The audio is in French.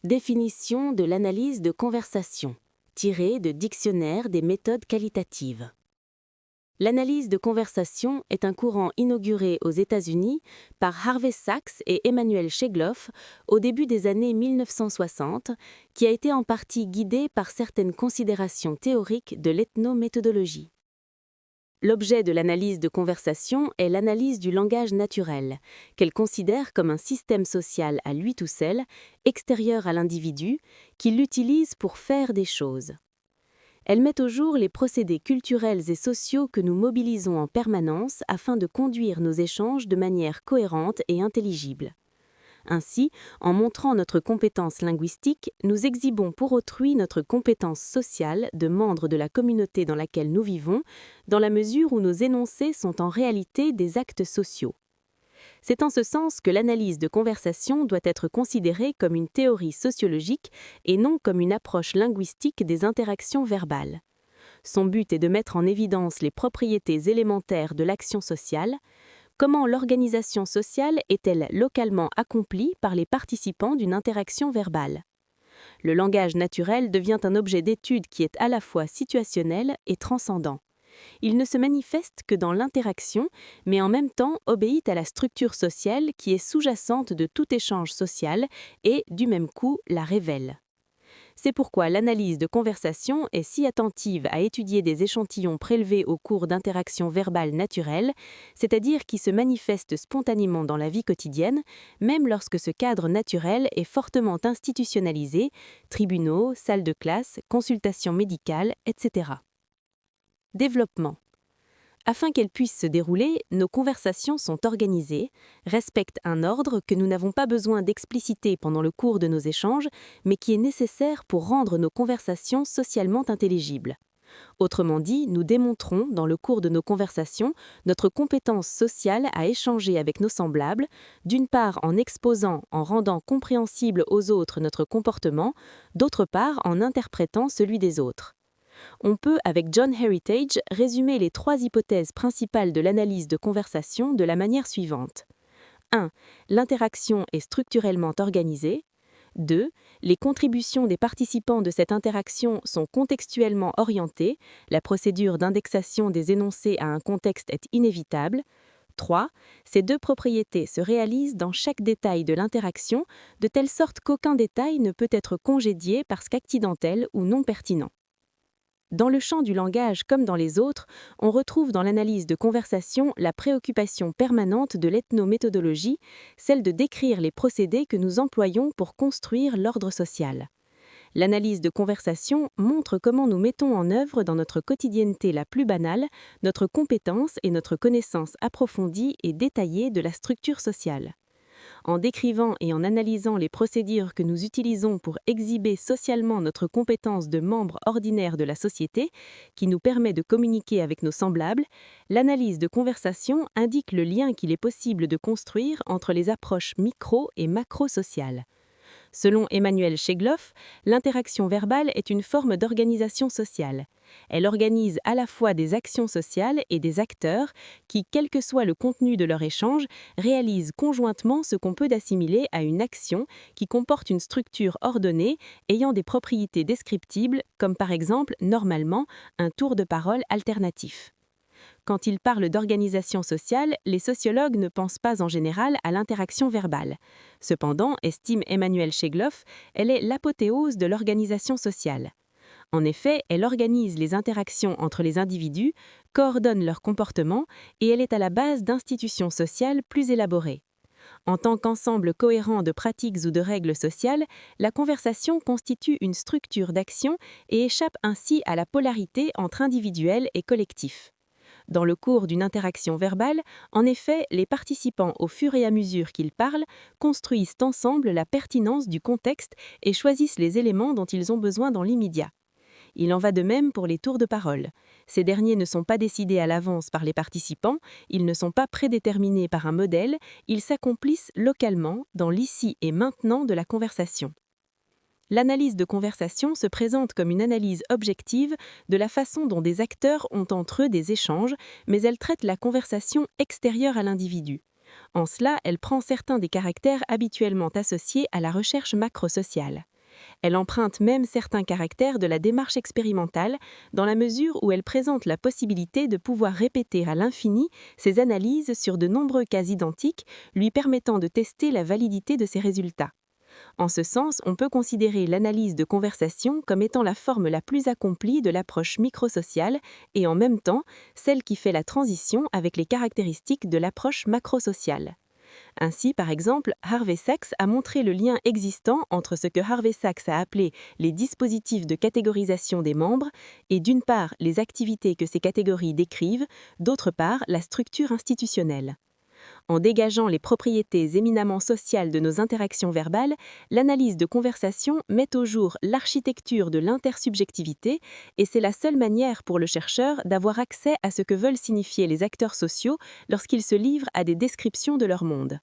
Définition de l'analyse de conversation, tirée de Dictionnaire des méthodes qualitatives. L'analyse de conversation est un courant inauguré aux États-Unis par Harvey Sachs et Emmanuel Schegloff au début des années 1960, qui a été en partie guidé par certaines considérations théoriques de l'ethnométhodologie. L'objet de l'analyse de conversation est l'analyse du langage naturel, qu'elle considère comme un système social à lui tout seul, extérieur à l'individu, qui l'utilise pour faire des choses. Elle met au jour les procédés culturels et sociaux que nous mobilisons en permanence afin de conduire nos échanges de manière cohérente et intelligible. Ainsi, en montrant notre compétence linguistique, nous exhibons pour autrui notre compétence sociale de membre de la communauté dans laquelle nous vivons, dans la mesure où nos énoncés sont en réalité des actes sociaux. C'est en ce sens que l'analyse de conversation doit être considérée comme une théorie sociologique et non comme une approche linguistique des interactions verbales. Son but est de mettre en évidence les propriétés élémentaires de l'action sociale. Comment l'organisation sociale est-elle localement accomplie par les participants d'une interaction verbale? Le langage naturel devient un objet d'étude qui est à la fois situationnel et transcendant. Il ne se manifeste que dans l'interaction, mais en même temps obéit à la structure sociale qui est sous-jacente de tout échange social et, du même coup, la révèle. C'est pourquoi l'analyse de conversation est si attentive à étudier des échantillons prélevés au cours d'interactions verbales naturelles, c'est-à-dire qui se manifestent spontanément dans la vie quotidienne, même lorsque ce cadre naturel est fortement institutionnalisé, tribunaux, salles de classe, consultations médicales, etc. Développement. Afin qu'elles puissent se dérouler, nos conversations sont organisées, respectent un ordre que nous n'avons pas besoin d'expliciter pendant le cours de nos échanges, mais qui est nécessaire pour rendre nos conversations socialement intelligibles. Autrement dit, nous démontrons, dans le cours de nos conversations, notre compétence sociale à échanger avec nos semblables, d'une part en exposant, en rendant compréhensible aux autres notre comportement, d'autre part en interprétant celui des autres. On peut, avec John Heritage, résumer les 3 hypothèses principales de l'analyse de conversation de la manière suivante. 1. L'interaction est structurellement organisée. 2. Les contributions des participants de cette interaction sont contextuellement orientées. La procédure d'indexation des énoncés à un contexte est inévitable. 3. Ces 2 propriétés se réalisent dans chaque détail de l'interaction, de telle sorte qu'aucun détail ne peut être congédié parce qu'accidentel ou non pertinent. Dans le champ du langage comme dans les autres, on retrouve dans l'analyse de conversation la préoccupation permanente de l'ethnométhodologie, celle de décrire les procédés que nous employons pour construire l'ordre social. L'analyse de conversation montre comment nous mettons en œuvre dans notre quotidienneté la plus banale notre compétence et notre connaissance approfondie et détaillée de la structure sociale. En décrivant et en analysant les procédures que nous utilisons pour exhiber socialement notre compétence de membre ordinaire de la société, qui nous permet de communiquer avec nos semblables, l'analyse de conversation indique le lien qu'il est possible de construire entre les approches micro- et macro-sociales. Selon Emmanuel Schegloff, l'interaction verbale est une forme d'organisation sociale. Elle organise à la fois des actions sociales et des acteurs qui, quel que soit le contenu de leur échange, réalisent conjointement ce qu'on peut assimiler à une action qui comporte une structure ordonnée ayant des propriétés descriptibles, comme par exemple, normalement, un tour de parole alternatif. Quand ils parlent d'organisation sociale, les sociologues ne pensent pas en général à l'interaction verbale. Cependant, estime Emmanuel Schegloff, elle est l'apothéose de l'organisation sociale. En effet, elle organise les interactions entre les individus, coordonne leurs comportements et elle est à la base d'institutions sociales plus élaborées. En tant qu'ensemble cohérent de pratiques ou de règles sociales, la conversation constitue une structure d'action et échappe ainsi à la polarité entre individuel et collectif. Dans le cours d'une interaction verbale, en effet, les participants, au fur et à mesure qu'ils parlent, construisent ensemble la pertinence du contexte et choisissent les éléments dont ils ont besoin dans l'immédiat. Il en va de même pour les tours de parole. Ces derniers ne sont pas décidés à l'avance par les participants, ils ne sont pas prédéterminés par un modèle, ils s'accomplissent localement, dans l'ici et maintenant de la conversation. L'analyse de conversation se présente comme une analyse objective de la façon dont des acteurs ont entre eux des échanges, mais elle traite la conversation extérieure à l'individu. En cela, elle prend certains des caractères habituellement associés à la recherche macrosociale. Elle emprunte même certains caractères de la démarche expérimentale, dans la mesure où elle présente la possibilité de pouvoir répéter à l'infini ses analyses sur de nombreux cas identiques, lui permettant de tester la validité de ses résultats. En ce sens, on peut considérer l'analyse de conversation comme étant la forme la plus accomplie de l'approche microsociale et en même temps celle qui fait la transition avec les caractéristiques de l'approche macrosociale. Ainsi, par exemple, Harvey Sachs a montré le lien existant entre ce que Harvey Sachs a appelé les dispositifs de catégorisation des membres et d'une part les activités que ces catégories décrivent, d'autre part la structure institutionnelle. En dégageant les propriétés éminemment sociales de nos interactions verbales, l'analyse de conversation met au jour l'architecture de l'intersubjectivité et c'est la seule manière pour le chercheur d'avoir accès à ce que veulent signifier les acteurs sociaux lorsqu'ils se livrent à des descriptions de leur monde.